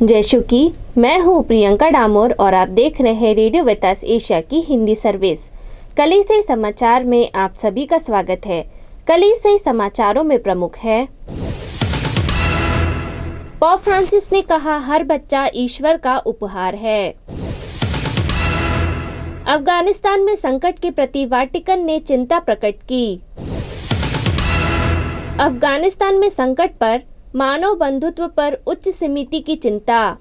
जयशु की मैं हूँ प्रियंका डामोर और आप देख रहे हैं रेडियो वेतास एशिया की हिंदी सर्विस। कलीसिया समाचार में आप सभी का स्वागत है। कलीसिया समाचारों में प्रमुख है। पोप फ्रांसिस ने कहा, हर बच्चा ईश्वर का उपहार है। अफगानिस्तान में संकट के प्रति वाटिकन ने चिंता प्रकट की। अफगानिस्तान में संकट पर मानव बंधुत्व पर उच्च समिति की चिंता।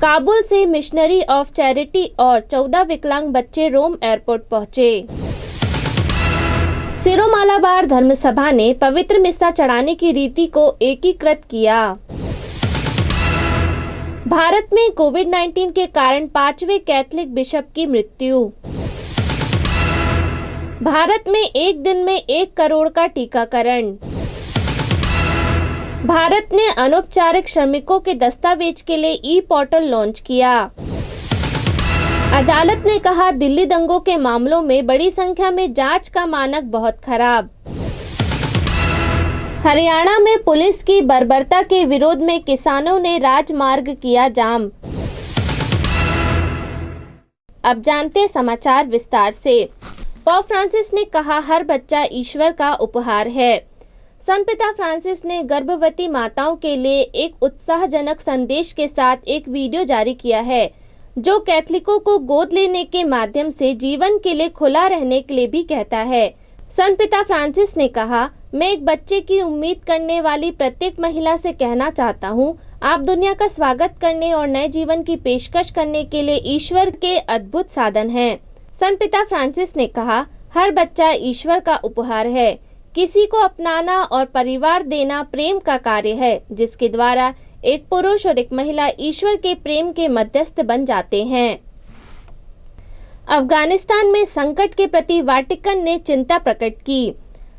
काबुल से मिशनरी ऑफ चैरिटी और 14 विकलांग बच्चे रोम एयरपोर्ट पहुंचे। सिरो-मालाबार धर्म सभा ने पवित्र मिस्सा चढ़ाने की रीति को एकीकृत किया। भारत में कोविड-19 के कारण 5वें कैथोलिक बिशप की मृत्यु। भारत में एक दिन में 1 करोड़ का टीकाकरण। भारत ने अनौपचारिक श्रमिकों के दस्तावेज के लिए ई-पोर्टल लॉन्च किया। अदालत ने कहा, दिल्ली दंगों के मामलों में बड़ी संख्या में जांच का मानक बहुत खराब। हरियाणा में पुलिस की बर्बरता के विरोध में किसानों ने राजमार्ग किया जाम। अब जानते समाचार विस्तार से। पोप फ्रांसिस ने कहा, हर बच्चा ईश्वर का उपहार है। संत पिता फ्रांसिस ने गर्भवती माताओं के लिए एक उत्साहजनक संदेश के साथ एक वीडियो जारी किया है, जो कैथोलिकों को गोद लेने के माध्यम से जीवन के लिए खुला रहने के लिए भी कहता है। संत पिता फ्रांसिस ने कहा, मैं एक बच्चे की उम्मीद करने वाली प्रत्येक महिला से कहना चाहता हूँ, आप दुनिया का स्वागत करने और नए जीवन की पेशकश करने के लिए ईश्वर के अद्भुत साधन हैं। संत पिता फ्रांसिस ने कहा, हर बच्चा ईश्वर का उपहार है। किसी को अपनाना और परिवार देना प्रेम का कार्य है, जिसके द्वारा एक पुरुष और एक महिला ईश्वर के प्रेम के मध्यस्थ बन जाते हैं। अफगानिस्तान में संकट के प्रति वाटिकन ने चिंता प्रकट की।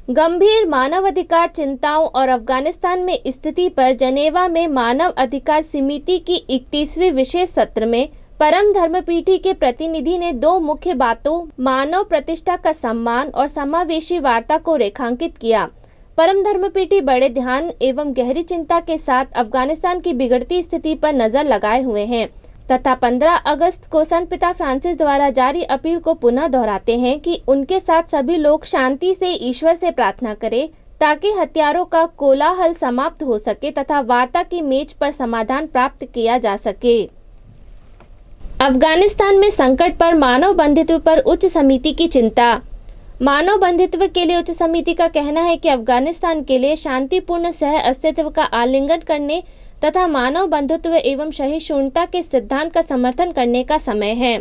गंभीर मानवाधिकार चिंताओं और अफगानिस्तान में स्थिति पर जनेवा में मानव अधिकार समिति की 31वीं विशेष सत्र में परम धर्मपीठी के प्रतिनिधि ने 2 मुख्य बातों, मानव प्रतिष्ठा का सम्मान और समावेशी वार्ता को रेखांकित किया। परम धर्मपीठी बड़े ध्यान एवं गहरी चिंता के साथ अफगानिस्तान की बिगड़ती स्थिति पर नजर लगाए हुए हैं तथा 15 अगस्त को संत पिता फ्रांसिस द्वारा जारी अपील को पुनः दोहराते हैं कि उनके साथ सभी लोग शांति से ईश्वर से प्रार्थना करें ताकि हथियारों का कोलाहल समाप्त हो सके तथा वार्ता की मेज पर समाधान प्राप्त किया जा सके। अफगानिस्तान में संकट पर मानव बंधुत्व पर उच्च समिति की चिंता। मानव बंधुत्व के लिए उच्च समिति का कहना है कि अफगानिस्तान के लिए शांतिपूर्ण सह अस्तित्व का आलिंगन करने तथा मानव बंधुत्व एवं सहिष्णुता के सिद्धांत का समर्थन करने का समय है।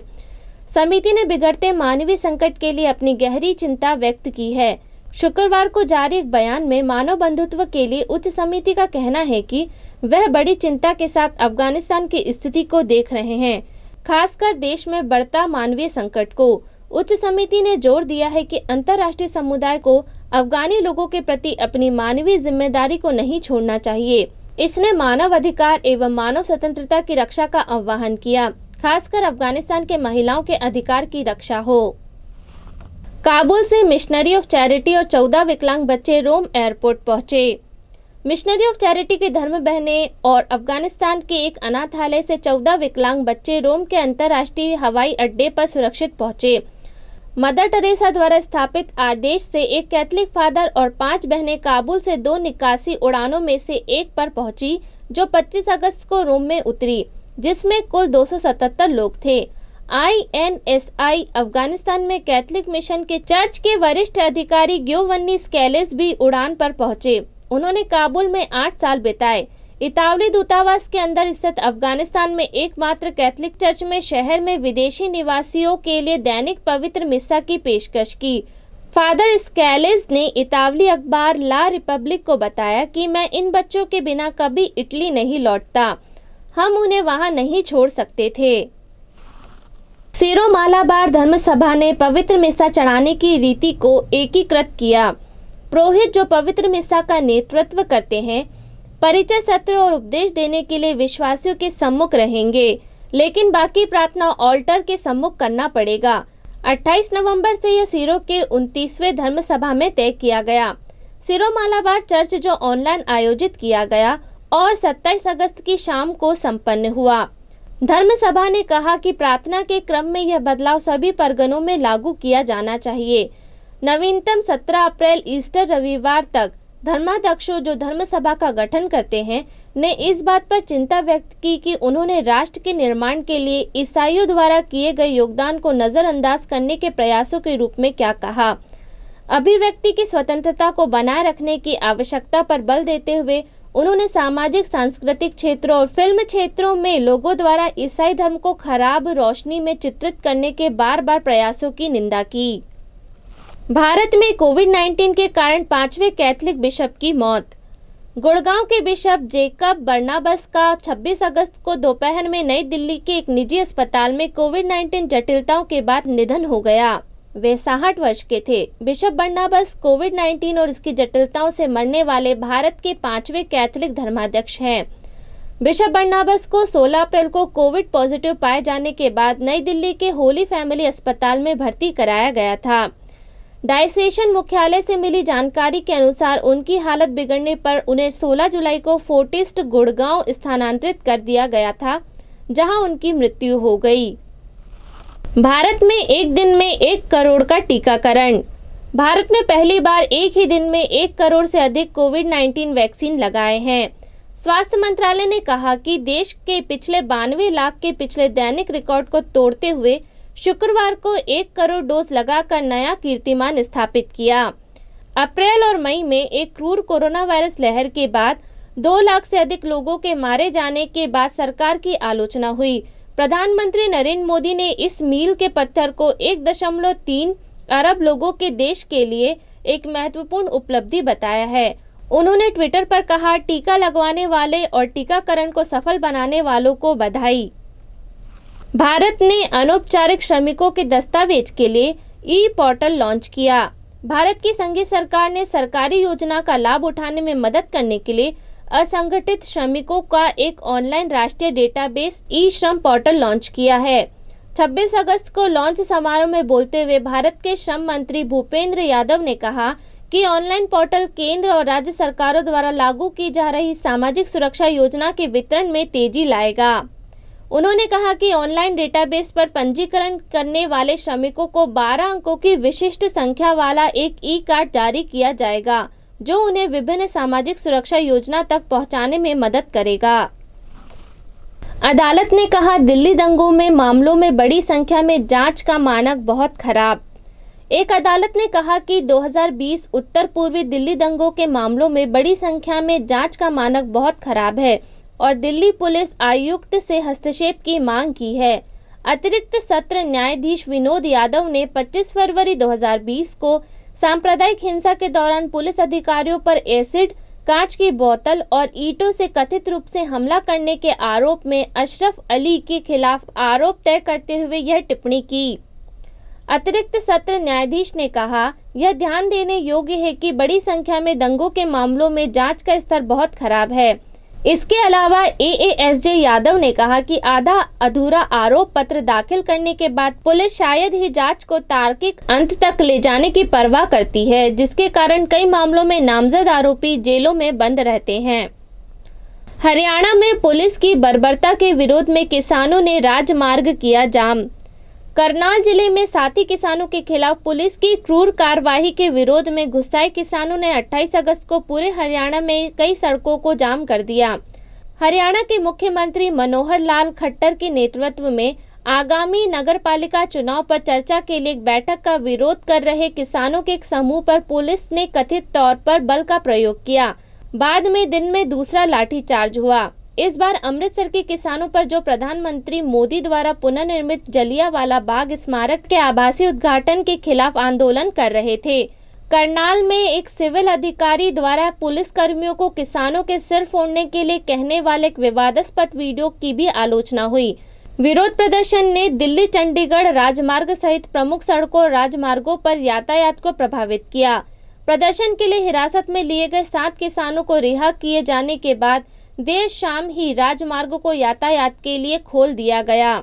समिति ने बिगड़ते मानवीय संकट के लिए अपनी गहरी चिंता व्यक्त की है। शुक्रवार को जारी एक बयान में मानव बंधुत्व के लिए उच्च समिति का कहना है कि वह बड़ी चिंता के साथ अफगानिस्तान की स्थिति को देख रहे हैं, खासकर देश में बढ़ता मानवीय संकट को। उच्च समिति ने जोर दिया है कि अंतर्राष्ट्रीय समुदाय को अफगानी लोगों के प्रति अपनी मानवीय जिम्मेदारी को नहीं छोड़ना चाहिए। इसने मानव अधिकार एवं मानव स्वतंत्रता की रक्षा का आह्वान किया, खासकर अफगानिस्तान के महिलाओं के अधिकार की रक्षा हो। काबुल से मिशनरी ऑफ चैरिटी और 14 विकलांग बच्चे रोम एयरपोर्ट पहुंचे। मिशनरी ऑफ चैरिटी के धर्म बहनें और अफगानिस्तान के एक अनाथालय से 14 विकलांग बच्चे रोम के अंतर्राष्ट्रीय हवाई अड्डे पर सुरक्षित पहुंचे। मदर टेरेसा द्वारा स्थापित आदेश से एक कैथोलिक फादर और 5 बहनें काबुल से 2 निकासी उड़ानों में से एक पर पहुंची, जो 25 अगस्त को रोम में उतरी, जिसमें कुल 277 लोग थे। INSI अफगानिस्तान में कैथोलिक मिशन के चर्च के वरिष्ठ अधिकारी गियोवन्नी स्केलेस भी उड़ान पर पहुंचे। उन्होंने काबुल में 8 साल बिताए। इतालवी दूतावास के अंदर स्थित अफगानिस्तान में एकमात्र कैथोलिक चर्च में शहर में विदेशी निवासियों के लिए दैनिक पवित्र मिस्सा की पेशकश की। फादर स्केलेस ने इतालवी अखबार ला रिपब्लिक को बताया कि मैं इन बच्चों के बिना कभी इटली नहीं लौटता। हम उन्हें वहां नहीं छोड़ सकते थे। सिरो-मालाबार धर्म सभा ने पवित्र मिस्सा चढ़ाने की रीति को एकीकृत किया। पुरोहित जो पवित्र मिस्सा का नेतृत्व करते हैं, परिचय सत्र और उपदेश देने के लिए विश्वासियों के सम्मुख रहेंगे, लेकिन बाकी प्रार्थना ऑल्टर के सम्मुख करना पड़ेगा। 28 नवंबर से यह सिरो के 29वें धर्म सभा में तय किया गया। सिरो-मालाबार चर्च जो ऑनलाइन आयोजित किया गया और 27 अगस्त की शाम को संपन्न हुआ। धर्म सभा ने कहा कि प्रार्थना के क्रम में यह बदलाव सभी परगनों में लागू किया जाना चाहिए। नवीनतम 17 अप्रैल ईस्टर रविवार तक धर्माध्यक्षों जो धर्म सभा का गठन करते हैं ने इस बात पर चिंता व्यक्त की कि उन्होंने राष्ट्र के निर्माण के लिए ईसाइयों द्वारा किए गए योगदान को नज़रअंदाज करने के प्रयासों के रूप में क्या कहा। अभिव्यक्ति की स्वतंत्रता को बनाए रखने की आवश्यकता पर बल देते हुए उन्होंने सामाजिक सांस्कृतिक क्षेत्रों और फिल्म क्षेत्रों में लोगों द्वारा ईसाई धर्म को खराब रोशनी में चित्रित करने के बार बार प्रयासों की निंदा की। भारत में कोविड-19 के कारण 5वें कैथोलिक बिशप की मौत। गुड़गांव के बिशप जेकब बर्नाबस का 26 अगस्त को दोपहर में नई दिल्ली के एक निजी अस्पताल में कोविड-19 जटिलताओं के बाद निधन हो गया। वे 66 वर्ष के थे। बिशप बर्नाबस कोविड-19 और इसकी जटिलताओं से मरने वाले भारत के 5वें कैथोलिक धर्माध्यक्ष हैं। बिशप बर्नाबस को 16 अप्रैल को कोविड पॉजिटिव पाए जाने के बाद नई दिल्ली के होली फैमिली अस्पताल में भर्ती कराया गया था। डायसेशन मुख्यालय से मिली जानकारी के अनुसार उनकी हालत बिगड़ने पर उन्हें 16 जुलाई को फोर्टिस्ट गुड़गांव स्थानांतरित कर दिया गया था, जहां उनकी मृत्यु हो गई। भारत में एक दिन में 1 करोड़ का टीकाकरण। भारत में पहली बार एक ही दिन में 1 करोड़ से अधिक कोविड-19 वैक्सीन लगाए हैं। स्वास्थ्य मंत्रालय ने कहा कि देश के पिछले 92 लाख के पिछले दैनिक रिकॉर्ड को तोड़ते हुए शुक्रवार को 1 करोड़ डोज लगाकर नया कीर्तिमान स्थापित किया। अप्रैल और मई में एक क्रूर कोरोना वायरस लहर के बाद 2 लाख से अधिक लोगों के मारे जाने के बाद सरकार की आलोचना हुई। प्रधानमंत्री नरेंद्र मोदी ने इस मील के पत्थर को 1.3 अरब लोगों के देश के लिए एक महत्वपूर्ण उपलब्धि बताया है। उन्होंने ट्विटर पर कहा, टीका लगवाने वाले और टीकाकरण को सफल बनाने वालों को बधाई। भारत ने अनौपचारिक श्रमिकों के दस्तावेज के लिए ई-पोर्टल लॉन्च किया। भारत की संघीय सरकार ने सरकारी योजना का लाभ उठाने में मदद करने के लिए असंगठित श्रमिकों का एक ऑनलाइन राष्ट्रीय डेटाबेस ई-श्रम पोर्टल लॉन्च किया है। 26 अगस्त को लॉन्च समारोह में बोलते हुए भारत के श्रम मंत्री भूपेंद्र यादव ने कहा कि ऑनलाइन पोर्टल केंद्र और राज्य सरकारों द्वारा लागू की जा रही सामाजिक सुरक्षा योजना के वितरण में तेजी लाएगा। उन्होंने कहा कि ऑनलाइन डेटाबेस पर पंजीकरण करने वाले श्रमिकों को 12 अंकों की विशिष्ट संख्या वाला एक ई-कार्ड जारी किया जाएगा, जो उन्हें विभिन्न सामाजिक सुरक्षा योजना तक पहुंचाने में मदद करेगा। अदालत ने कहा, दिल्ली दंगों में मामलों में बड़ी संख्या में जांच का मानक बहुत खराब। एक अदालत ने कहा कि 2020 उत्तर पूर्वी दिल्ली दंगों के मामलों में बड़ी संख्या में जांच का मानक बहुत खराब है और दिल्ली पुलिस आयुक्त से हस्तक्षेप की मांग की है। अतिरिक्त सत्र न्यायाधीश विनोद यादव ने 25 फरवरी 2020 को सांप्रदायिक हिंसा के दौरान पुलिस अधिकारियों पर एसिड, कांच की बोतल और ईंटों से कथित रूप से हमला करने के आरोप में अशरफ अली के खिलाफ आरोप तय करते हुए यह टिप्पणी की। अतिरिक्त सत्र न्यायाधीश ने कहा, यह ध्यान देने योग्य है कि बड़ी संख्या में दंगों के मामलों में जांच का स्तर बहुत खराब है। इसके अलावा एएसजे यादव ने कहा कि आधा अधूरा आरोप पत्र दाखिल करने के बाद पुलिस शायद ही जांच को तार्किक अंत तक ले जाने की परवाह करती है, जिसके कारण कई मामलों में नामजद आरोपी जेलों में बंद रहते हैं। हरियाणा में पुलिस की बर्बरता के विरोध में किसानों ने राजमार्ग किया जाम। करनाल जिले में साथी किसानों के खिलाफ पुलिस की क्रूर कार्रवाई के विरोध में गुस्साए किसानों ने 28 अगस्त को पूरे हरियाणा में कई सड़कों को जाम कर दिया। हरियाणा के मुख्यमंत्री मनोहर लाल खट्टर के नेतृत्व में आगामी नगरपालिका चुनाव पर चर्चा के लिए एक बैठक का विरोध कर रहे किसानों के एक समूह पर पुलिस ने कथित तौर पर बल का प्रयोग किया। बाद में दिन में दूसरा लाठीचार्ज हुआ। इस बार अमृतसर के किसानों पर जो प्रधानमंत्री मोदी द्वारा पुनर्निर्मित जलियांवाला बाग स्मारक के आभासी उद्घाटन के खिलाफ आंदोलन कर रहे थे। करनाल में एक सिविल अधिकारी द्वारा पुलिस कर्मियों को किसानों के सिर फोड़ने के लिए कहने वाले एक विवादास्पद वीडियो की भी आलोचना हुई। विरोध प्रदर्शन ने दिल्ली चंडीगढ़ राजमार्ग सहित प्रमुख सड़कों और राजमार्गों पर यातायात को प्रभावित किया। प्रदर्शन के लिए हिरासत में लिए गए 7 किसानों को रिहा किए जाने के बाद देर शाम ही राजमार्ग को यातायात के लिए खोल दिया गया।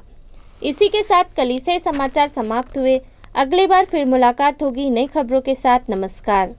इसी के साथ कलीसिया समाचार समाप्त हुए। अगली बार फिर मुलाकात होगी नई खबरों के साथ। नमस्कार।